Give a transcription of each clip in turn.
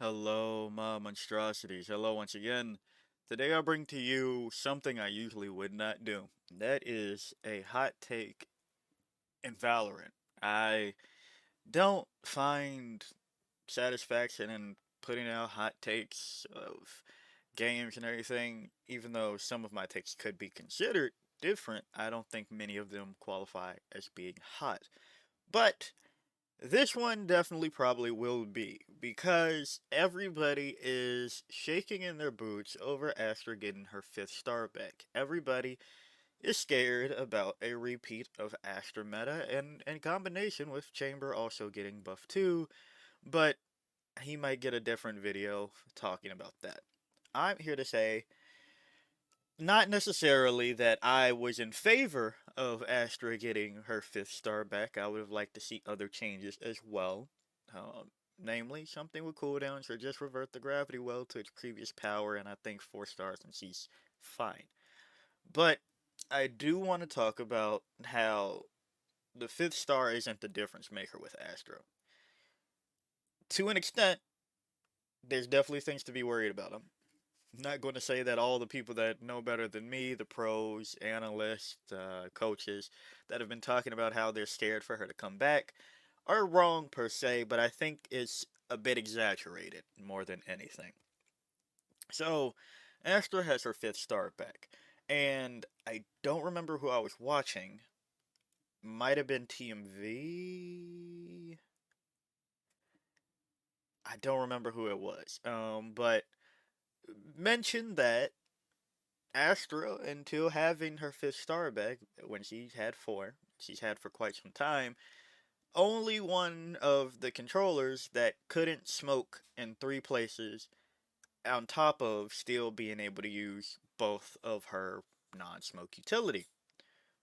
Hello, my monstrosities. Hello once again. Today I bring to you something I usually would not do. That is a hot take in Valorant. I don't find satisfaction in putting out hot takes of games and everything, even though some of my takes could be considered different. I don't think many of them qualify as being hot. But this one definitely probably will be, because everybody is shaking in their boots over Astra getting her 5th star back. Everybody is scared about a repeat of Astra meta, and in combination with Chamber also getting buffed too, but he might get a different video talking about that. I'm here to say, not necessarily that I was in favor of Astra getting her 5th star back. I would have liked to see other changes as well. Namely, something with cooldowns or just revert the gravity well to its previous power, and I think 4 stars and she's fine. But I do want to talk about how the 5th star isn't the difference maker with Astra. To an extent, there's definitely things to be worried about. I'm not going to say that all the people that know better than me, the pros, analysts, coaches, that have been talking about how they're scared for her to come back, are wrong per se, but I think it's a bit exaggerated more than anything. So, Astra has her 5th star back, and I don't remember who I was watching. Might have been TMV. I don't remember who it was. But mentioned that Astra, until having her 5th star back, when she had 4, she's had for quite some time, only one of the controllers that couldn't smoke in 3 places, on top of still being able to use both of her non-smoke utility.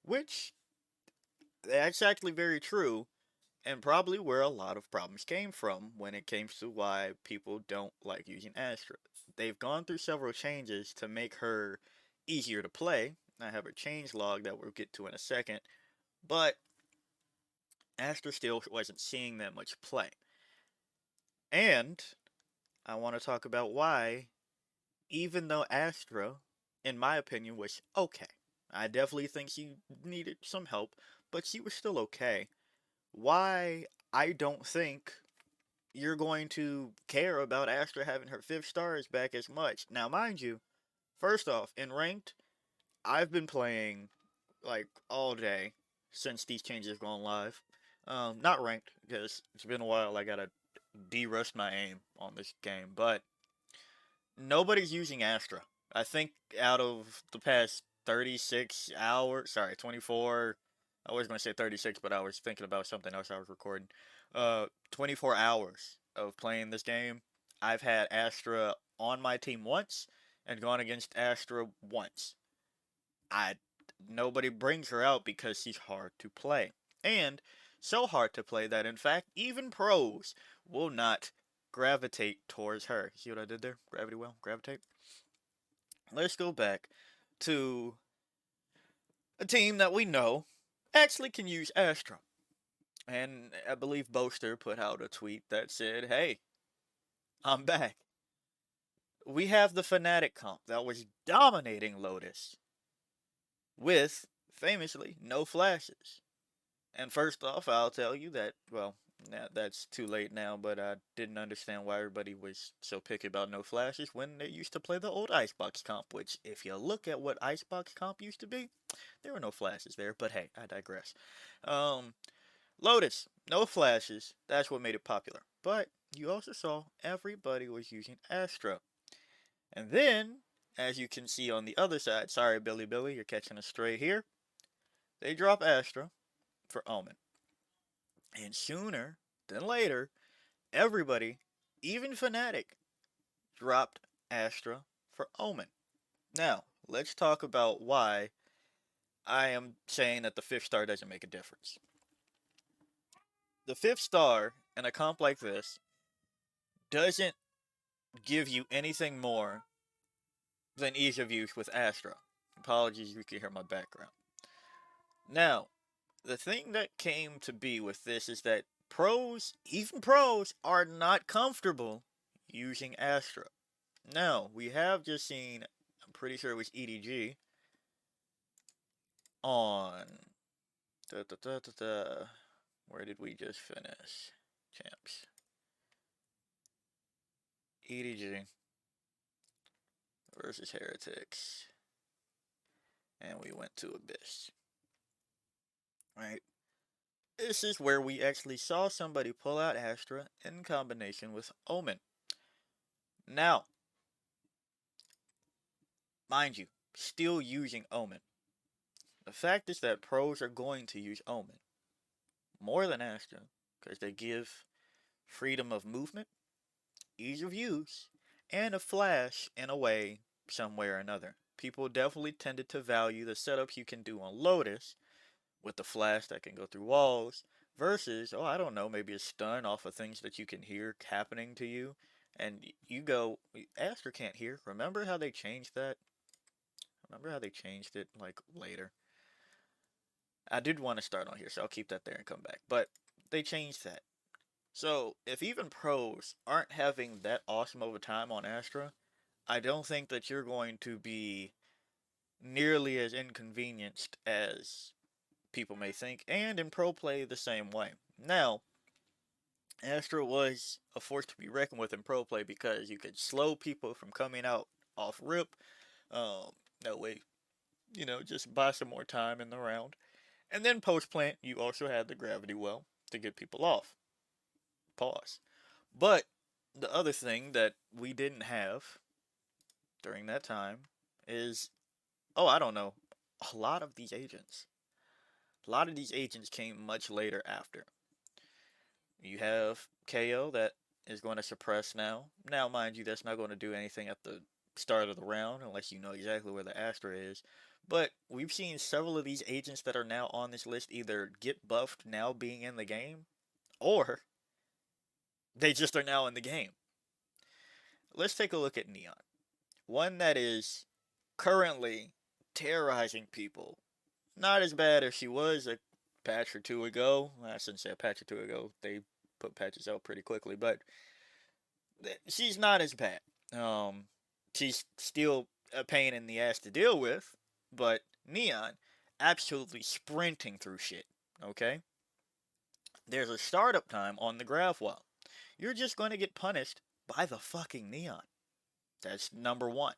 Which, that's actually very true, and probably where a lot of problems came from when it came to why people don't like using Astra. They've gone through several changes to make her easier to play. I have a change log that we'll get to in a second, but Astra still wasn't seeing that much play. And I want to talk about why, even though Astra, in my opinion, was okay. I definitely think she needed some help, but she was still okay. Why I don't think you're going to care about Astra having her 5th stars back as much. Now, mind you, first off, in ranked, I've been playing like all day since these changes have gone live. Not ranked, because it's been a while. I gotta de-rust my aim on this game, but nobody's using Astra. I think out of the past 36 hours, sorry, 24, I was going to say 36, but I was thinking about something else I was recording. 24 hours of playing this game, I've had Astra on my team once and gone against Astra once. I Nobody brings her out because she's hard to play. And so hard to play that in fact even pros will not gravitate towards her. See what I did there? Gravity well, gravitate. Let's go back to a team that we know actually can use Astra. And I believe Boaster put out a tweet that said, "Hey, I'm back." We have the Fnatic comp that was dominating Lotus with, famously, no flashes. And first off, I'll tell you that, well, that's too late now, but I didn't understand why everybody was so picky about no flashes when they used to play the old Icebox comp, which, if you look at what Icebox comp used to be, there were no flashes there, but hey, I digress. Um, Lotus, no flashes, that's what made it popular. But you also saw everybody was using Astra. And then, as you can see on the other side, sorry Billy, you're catching a stray here, they drop Astra for Omen. And sooner than later, everybody, even Fnatic, dropped Astra for Omen. Now, let's talk about why I am saying that the 5th star doesn't make a difference. The 5th star in a comp like this doesn't give you anything more than ease of use with Astra. Apologies, you can hear my background. Now, the thing that came to be with this is that pros, even pros, are not comfortable using Astra. Now, we have just seen, I'm pretty sure it was EDG, on. Da, da, da, da, da. Where did we just finish? Champs. EDG versus Heretics. And we went to Abyss. Right? This is where we actually saw somebody pull out Astra in combination with Omen. Now, mind you, still using Omen. The fact is that pros are going to use Omen more than Astra because they give freedom of movement, ease of use, and a flash in a way, some way or another. People definitely tended to value the setups you can do on Lotus with the flash that can go through walls versus, oh, I don't know, maybe a stun off of things that you can hear happening to you. And you go, Astra can't hear. Remember how they changed that? Remember how they changed it like later? I did want to start on here, so I'll keep that there and come back. But they changed that. So if even pros aren't having that awesome of a time on Astra, I don't think that you're going to be nearly as inconvenienced as people may think, and in pro play the same way. Now, Astra was a force to be reckoned with in pro play because you could slow people from coming out off rip. That way, just buy some more time in the round. And then post plant, you also had the gravity well to get people off. Pause. But the other thing that we didn't have during that time is, oh, I don't know, a lot of these agents. A lot of these agents came much later after. You have KO that is going to suppress now. Now, mind you, that's not going to do anything at the start of the round unless you know exactly where the Astra is. But we've seen several of these agents that are now on this list either get buffed now being in the game, or they just are now in the game. Let's take a look at Neon. One that is currently terrorizing people. Not as bad as she was a patch or two ago. I shouldn't say a patch or two ago. They put patches out pretty quickly, but she's not as bad. She's still a pain in the ass to deal with, but Neon absolutely sprinting through shit. Okay? There's a startup time on the graph wall. You're just going to get punished by the fucking Neon. That's number one.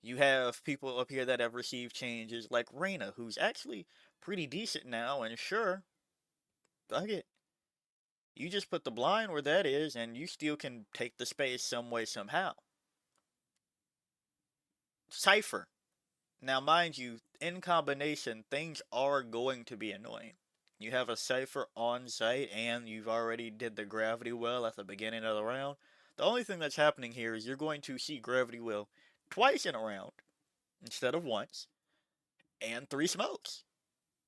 You have people up here that have received changes like Reyna, who's actually pretty decent now, and sure, fuck it. You just put the blind where that is, and you still can take the space some way, somehow. Cypher. Now, mind you, in combination, things are going to be annoying. You have a Cypher on site, and you've already did the gravity well at the beginning of the round. The only thing that's happening here is you're going to see gravity well twice in a round instead of once, and 3 smokes.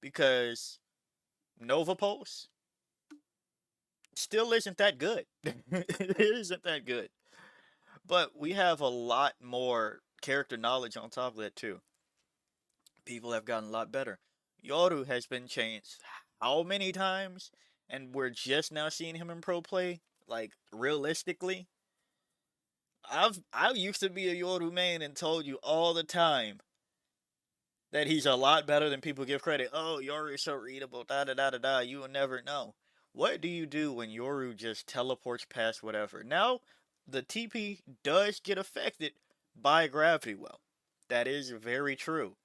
Because Nova Pulse still isn't that good. It isn't that good. But we have a lot more character knowledge on top of that too. People have gotten a lot better. Yoru has been changed how many times? And we're just now seeing him in pro play? Like, realistically? I used to be a Yoru main and told you all the time that he's a lot better than people give credit. Oh, Yoru is so readable, da da da da da, you will never know. What do you do when Yoru just teleports past whatever? Now, the TP does get affected by gravity well. That is very true.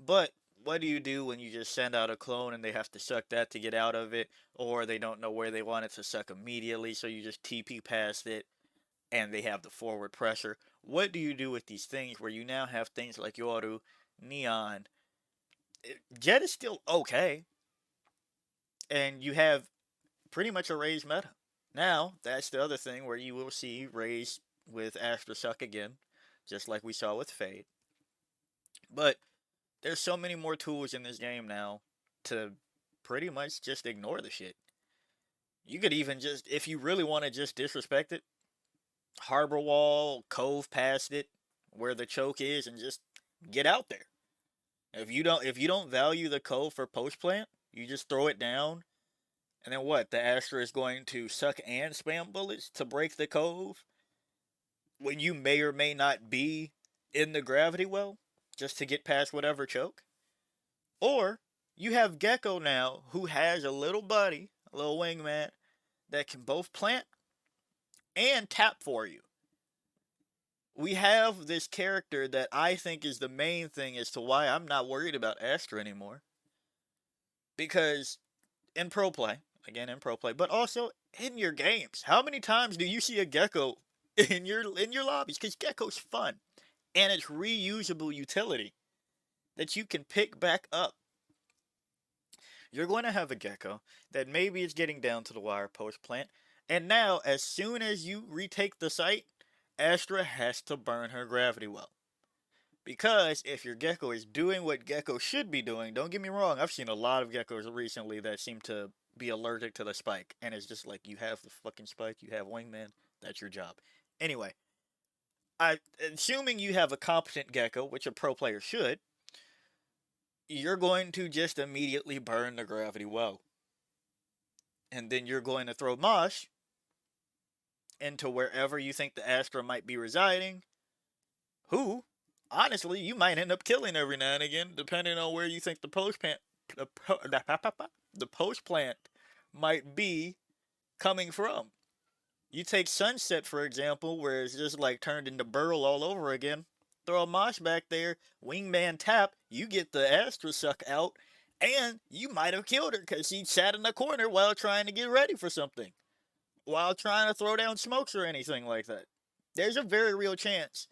But what do you do when you just send out a clone and they have to suck that to get out of it, or they don't know where they want it to suck immediately, so you just TP past it and they have the forward pressure? What do you do with these things where you now have things like Yoru, Neon? Jet is still okay, and you have pretty much a Raze meta. Now, that's the other thing where you will see Raze with Astra suck again, just like we saw with Fade. But there's so many more tools in this game now to pretty much just ignore the shit. You could even just, if you really want to just disrespect it, harbor wall, cove past it, where the choke is, and just get out there. If you don't value the cove for post plant, you just throw it down, and then what? The Astra is going to suck and spam bullets to break the cove, when you may or may not be in the gravity well just to get past whatever choke. Or you have Gecko now who has a little buddy, a little wingman that can both plant and tap for you. We have this character that I think is the main thing as to why I'm not worried about Astra anymore. Because in pro play, again in pro play, but also in your games, how many times do you see a Gecko in your lobbies? Because Gecko's fun and it's reusable utility that you can pick back up. You're going to have a Gecko that maybe is getting down to the wire post plant, and now as soon as you retake the site, Astra has to burn her gravity well. Because if your Gecko is doing what Gecko should be doing, don't get me wrong, I've seen a lot of Geckos recently that seem to be allergic to the spike, and it's just like, you have the fucking spike, you have wingman, that's your job. Anyway, assuming you have a competent Gecko, which a pro player should, you're going to just immediately burn the gravity well. And then you're going to throw Mosh into wherever you think the Astra might be residing, who, honestly, you might end up killing every now and again, depending on where you think the post plant might be coming from. You take Sunset, for example, where it's just like turned into Burl all over again. Throw a Mosh back there, wingman tap, you get the Astra suck out, and you might have killed her because she sat in the corner while trying to get ready for something, while trying to throw down smokes or anything like that. There's a very real chance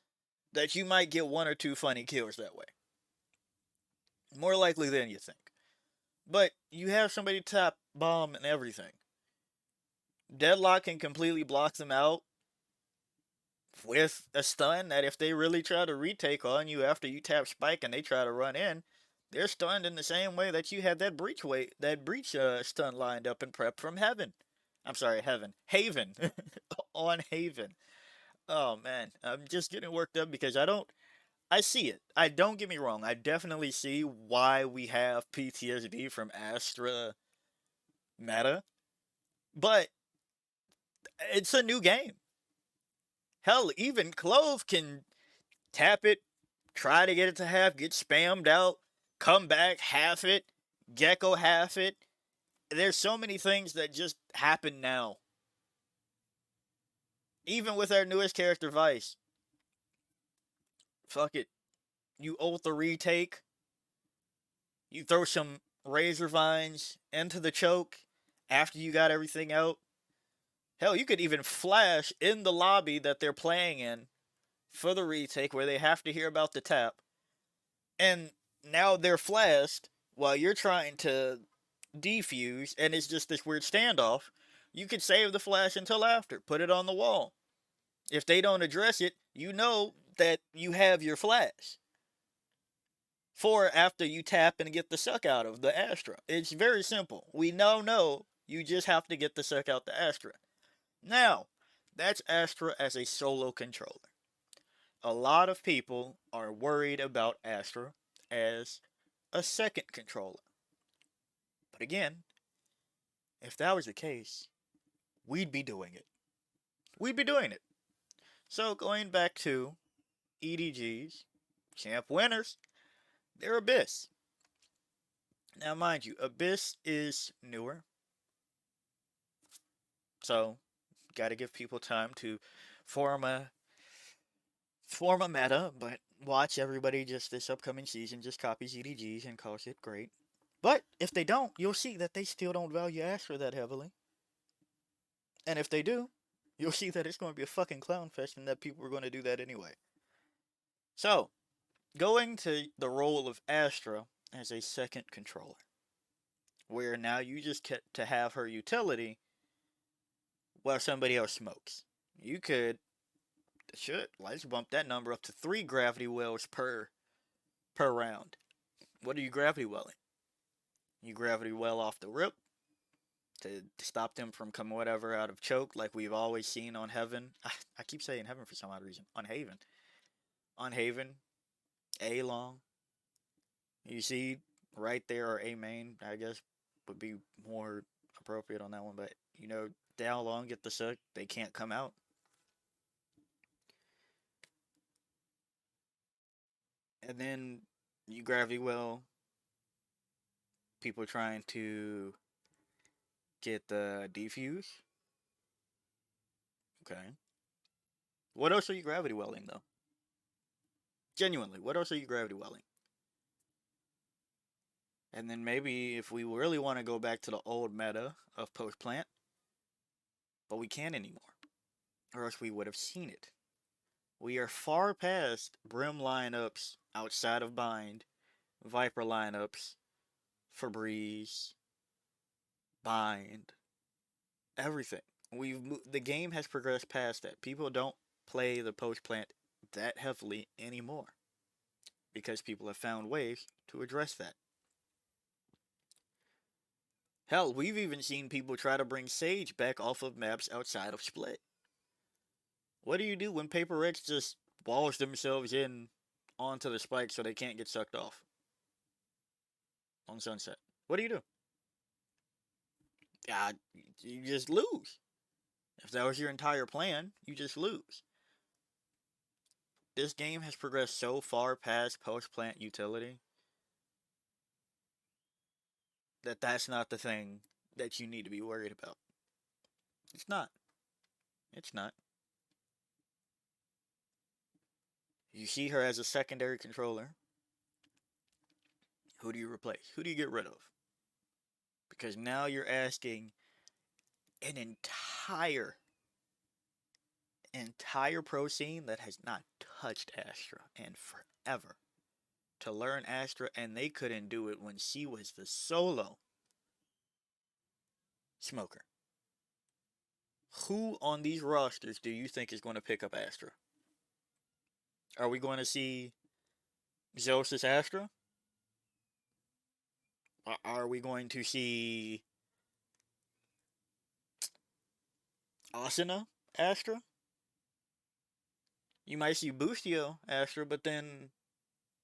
that you might get one or two funny kills that way. More likely than you think. But you have somebody tap bomb and everything. Deadlock can completely block them out with a stun that if they really try to retake on you after you tap spike and they try to run in, they're stunned in the same way that you had that breach stun lined up and prep from Heaven. I'm sorry, Haven on Haven. Oh man, I'm just getting worked up because I see it. I don't get me wrong. I definitely see why we have PTSD from Astra meta, but it's a new game. Hell, even Clove can tap it, try to get it to half, get spammed out, come back, half it, Gecko half it. There's so many things that just happen now. Even with our newest character, Vice. Fuck it. You ult the retake, you throw some razor vines into the choke after you got everything out. Hell, you could even flash in the lobby that they're playing in for the retake where they have to hear about the tap. And now they're flashed while you're trying to defuse, and it's just this weird standoff. You could save the flash until after, put it on the wall. If they don't address it, you know that you have your flash for after you tap and get the suck out of the Astra. It's very simple. We now know you just have to get the suck out the Astra. Now, that's Astra as a solo controller. A lot of people are worried about Astra as a second controller. But again, if that was the case, we'd be doing it. We'd be doing it. So going back to EDG's champ winners, they're Abyss. Now, mind you, Abyss is newer, so got to give people time to form a meta. But watch everybody just this upcoming season just copies EDGs and calls it great. But if they don't, you'll see that they still don't value Astra that heavily. And if they do, you'll see that it's going to be a fucking clown fest and that people are going to do that anyway. So, going to the role of Astra as a second controller, where now you just get to have her utility while somebody else smokes. You could, let's bump that number up to 3 gravity wells per round. What are you gravity welling? You gravity well off the rip to stop them from coming whatever out of choke, like we've always seen on Heaven. I keep saying Heaven for some odd reason. On Haven. On Haven, A long. You see right there, or A main, I guess, would be more appropriate on that one. But, down long, get the suck, they can't come out. And then you gravity well, people trying to get the defuse. Okay. What else are you gravity welling though? Genuinely, what else are you gravity welling? And then maybe if we really want to go back to the old meta of post plant, but we can't anymore, or else we would have seen it. We are far past Brim lineups outside of Bind, Viper lineups, Febreze, Bind, everything. The game has progressed past that. People don't play the post plant that heavily anymore because people have found ways to address that. Hell, we've even seen people try to bring Sage back off of maps outside of Split. What do you do when Paper Rex just walls themselves in onto the spike so they can't get sucked off on Sunset? What do you do? Yeah, you just lose. If that was your entire plan, you just lose. This game has progressed so far past post plant utility that that's not the thing that you need to be worried about. It's not. It's not. You see her as a secondary controller. Who do you replace? Who do you get rid of? Because now you're asking an entire pro scene that has not touched Astra in forever to learn Astra, and they couldn't do it when she was the solo smoker. Who on these rosters do you think is going to pick up Astra? Are we going to see Zeus' Astra? Are we going to see Asuna Astra? You might see Boostio Astra, but then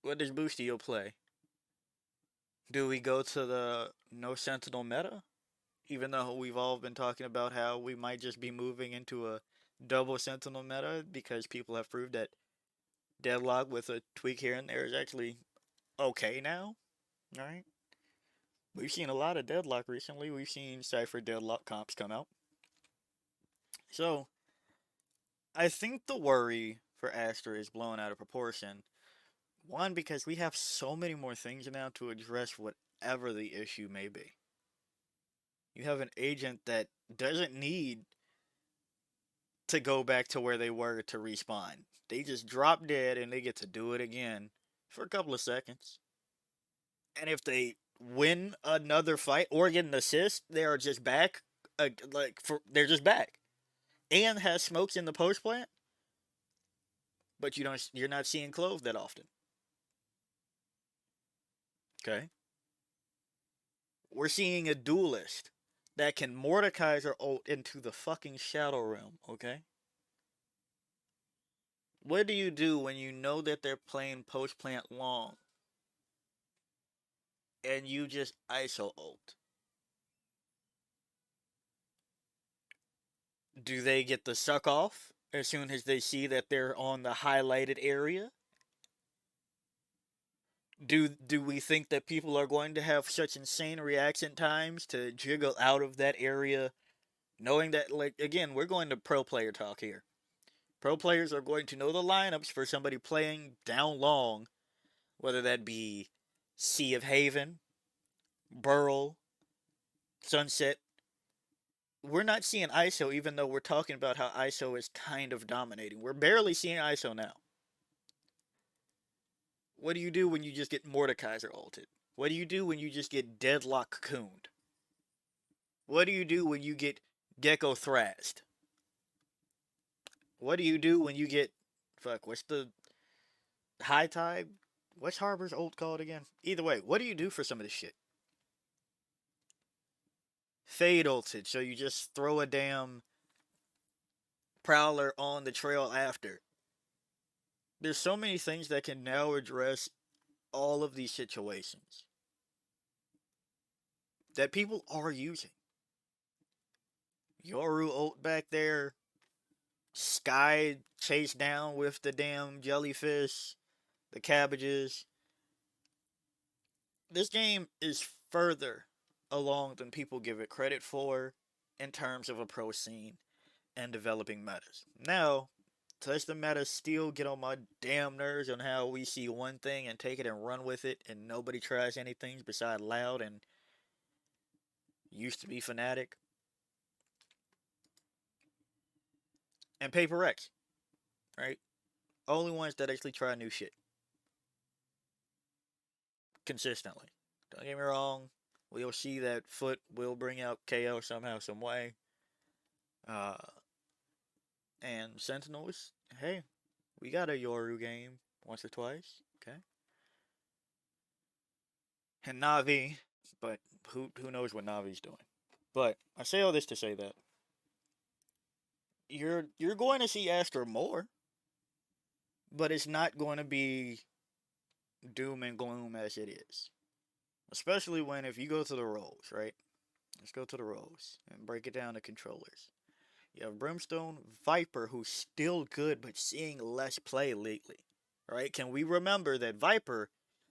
what does Boostio play? Do we go to the no Sentinel meta? Even though we've all been talking about how we might just be moving into a double Sentinel meta because people have proved that Deadlock with a tweak here and there is actually okay now. Alright? We've seen a lot of Deadlock recently. We've seen Cypher Deadlock comps come out. So, I think the worry for Astra is blown out of proportion. One, because we have so many more things now to address whatever the issue may be. You have an agent that doesn't need to go back to where they were to respawn. They just drop dead and they get to do it again for a couple of seconds. And if they win another fight or get an assist, they are just back. They're just back. And has smokes in the post plant, but you're not seeing Clove that often. Okay. We're seeing a duelist that can Mordekaiser ult into the fucking Shadow Realm, okay? What do you do when you know that they're playing post plant long and you just ISO ult? Do they get the suck off as soon as they see that they're on the highlighted area? Do we think that people are going to have such insane reaction times to jiggle out of that area, knowing that, like, again, we're going to pro player talk here. Pro players are going to know the lineups for somebody playing down long, whether that be Sea of Haven, Burl, Sunset. We're not seeing ISO, even though we're talking about how ISO is kind of dominating. We're barely seeing ISO now. What do you do when you just get Mordekaiser ulted? What do you do when you just get Deadlock cocooned? What do you do when you get Gecko thrashed? What do you do when you get... Fuck, what's the... High Tide? What's Harbor's ult called again? Either way, what do you do for some of this shit? Fade ulted, so you just throw a damn Prowler on the trail after. There's so many things that can now address all of these situations that people are using. Yoru ult back there, Sky chased down with the damn jellyfish, the cabbages. This game is further along than people give it credit for in terms of a pro scene and developing metas. Now, does the meta still get on my damn nerves on how we see one thing and take it and run with it and nobody tries anything besides Loud and used to be Fnatic and Paper X, right? Only ones that actually try new shit consistently. Don't get me wrong, we'll see that Foot will bring out KO somehow, some way. Uh, and Sentinels, hey, we got a Yoru game once or twice, okay? And Navi, but who knows what Navi's doing? But I say all this to say that you're going to see Astra more, but it's not going to be doom and gloom as it is. Especially when if you go to the roles, right? Let's go to the roles and break it down to controllers. You have Brimstone, Viper, who's still good but seeing less play lately. Right? Can we remember that Viper?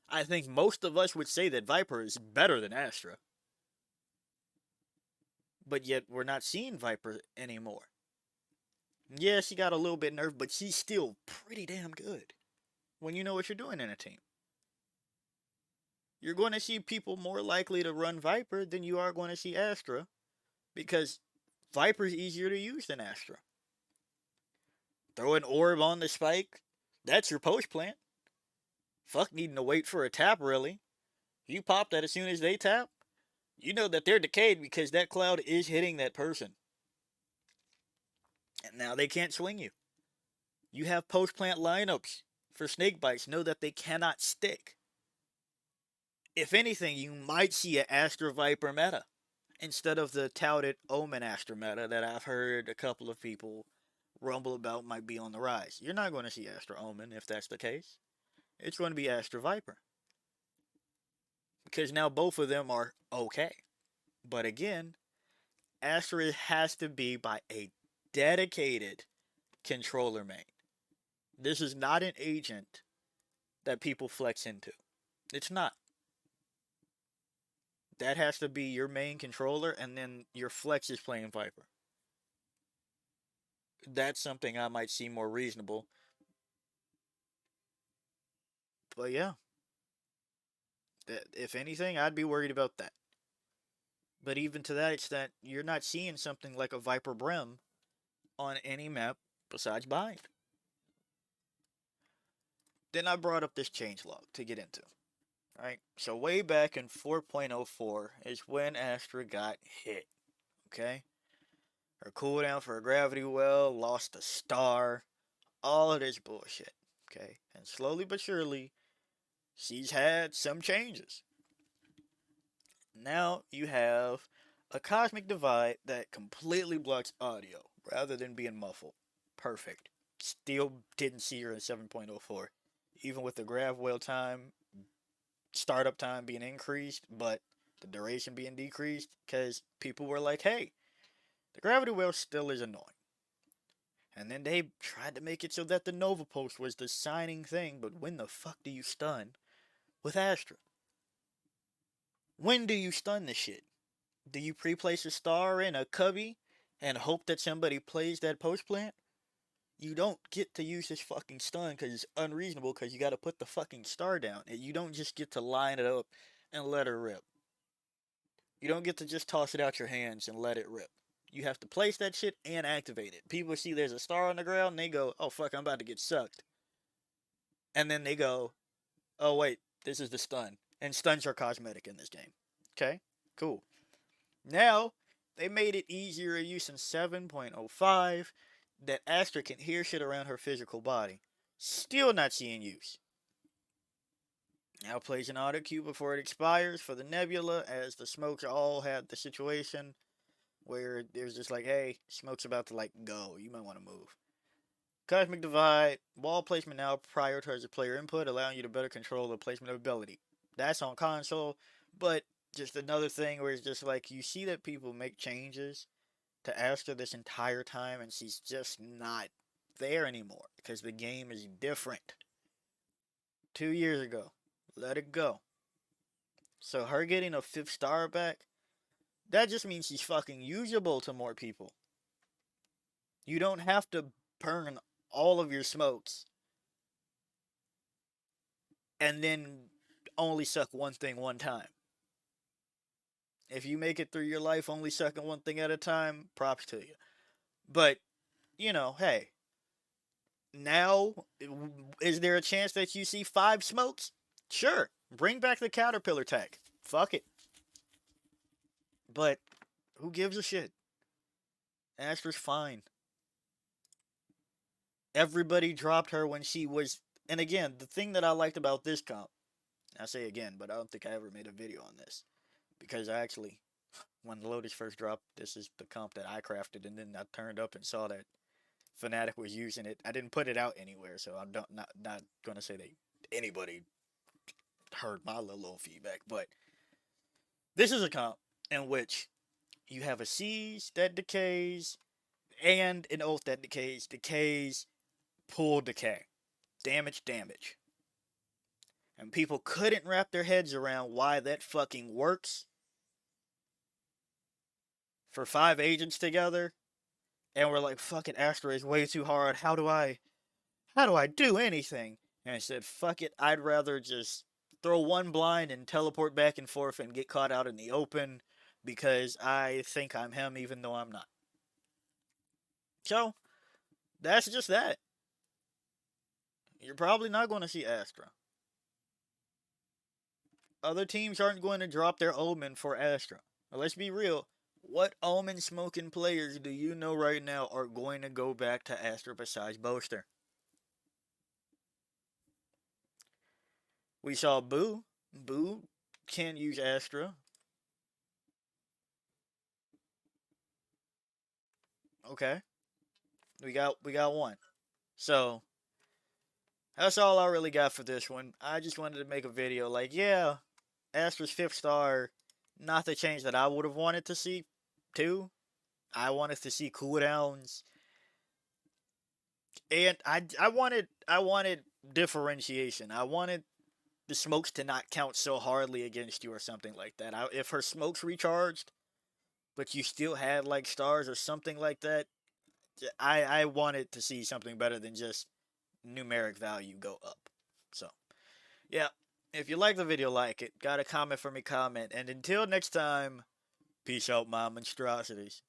I think most of us would say that Viper is better than Astra. But yet we're not seeing Viper anymore. Yeah, she got a little bit nerfed, but she's still pretty damn good when you know what you're doing in a team. You're going to see people more likely to run Viper than you are going to see Astra because Viper's easier to use than Astra. Throw an orb on the spike, that's your post plant. Fuck needing to wait for a tap, really. You pop that as soon as they tap, you know that they're decayed because that cloud is hitting that person. And now they can't swing you. You have post plant lineups for snake bites, know that they cannot stick. If anything, you might see an Astra Viper meta instead of the touted Omen Astra meta that I've heard a couple of people rumble about might be on the rise. You're not going to see Astra Omen if that's the case. It's going to be Astra Viper. Because now both of them are okay. But again, Astra has to be by a dedicated controller main. This is not an agent that people flex into. It's not. That has to be your main controller, and then your flex is playing Viper. That's something I might see more reasonable. But yeah, if anything, I'd be worried about that. But even to that extent, you're not seeing something like a Viper Brim on any map besides Bind. Then I brought up this changelog to get into. Right? So way back in 4.04 is when Astra got hit. Okay? Her cooldown for a gravity well, lost a star, all of this bullshit. Okay? And slowly but surely, she's had some changes. Now you have a cosmic divide that completely blocks audio rather than being muffled. Perfect. Still didn't see her in 7.04. Even with the grav whale time, startup time being increased, but the duration being decreased, because people were like, hey, the gravity well still is annoying. And then they tried to make it so that the Nova Pulse was the signing thing, but when the fuck do you stun with Astra? When do you stun this shit? Do you pre-place a star in a cubby and hope that somebody plays that post plant? You don't get to use this fucking stun because it's unreasonable because you gotta put the fucking star down. And you don't just get to line it up and let her rip. You don't get to just toss it out your hands and let it rip. You have to place that shit and activate it. People see there's a star on the ground and they go, oh fuck, I'm about to get sucked. And then they go, oh wait, this is the stun. And stuns are cosmetic in this game. Okay? Cool. Now, they made it easier to use in 7.05 that Astra can hear shit around her physical body. Still not seeing use. Now plays an auto cue before it expires for the nebula, as the smokes all had the situation where there's just like, hey, smoke's about to like go, you might want to move. Cosmic Divide, wall placement now prioritizes player input, allowing you to better control the placement ability. That's on console, but just another thing where it's just like you see that people make changes to Astra this entire time and she's just not there anymore because the game is different. 2 years ago. Let it go. So her getting a fifth star back, that just means she's fucking usable to more people. You don't have to burn all of your smokes and then only suck one thing one time. If you make it through your life only sucking one thing at a time, props to you. But, hey, now, is there a chance that you see five smokes? Sure. Bring back the caterpillar tech. Fuck it. But who gives a shit? Astra's fine. Everybody dropped her when she was. And again, the thing that I liked about this comp, I say again, but I don't think I ever made a video on this. Because I actually, when Lotus first dropped, this is the comp that I crafted, and then I turned up and saw that Fnatic was using it. I didn't put it out anywhere, so I'm not gonna say that anybody heard my little feedback. But this is a comp in which you have a siege that decays and an oath that decays, pull decay, damage. And people couldn't wrap their heads around why that fucking works for 5 agents together. And we're like, fuck it, Astra is way too hard. How do I do anything? And I said, fuck it, I'd rather just throw one blind and teleport back and forth and get caught out in the open because I think I'm him even though I'm not. So, that's just that. You're probably not going to see Astra. Other teams aren't going to drop their Omen for Astra. Now, let's be real. What Omen smoking players do you know right now are going to go back to Astra besides Boaster? We saw Boo. Boo can't use Astra. Okay. We got one. So that's all I really got for this one. I just wanted to make a video like, yeah, Astra's fifth star, not the change that I would have wanted to see too. I wanted to see cooldowns. And I wanted differentiation. I wanted the smokes to not count so hardly against you or something like that. If her smokes recharged, but you still had like stars or something like that, I wanted to see something better than just numeric value go up. So, yeah. If you like the video, like it. Got a comment for me, comment. And until next time, peace out, my monstrosities.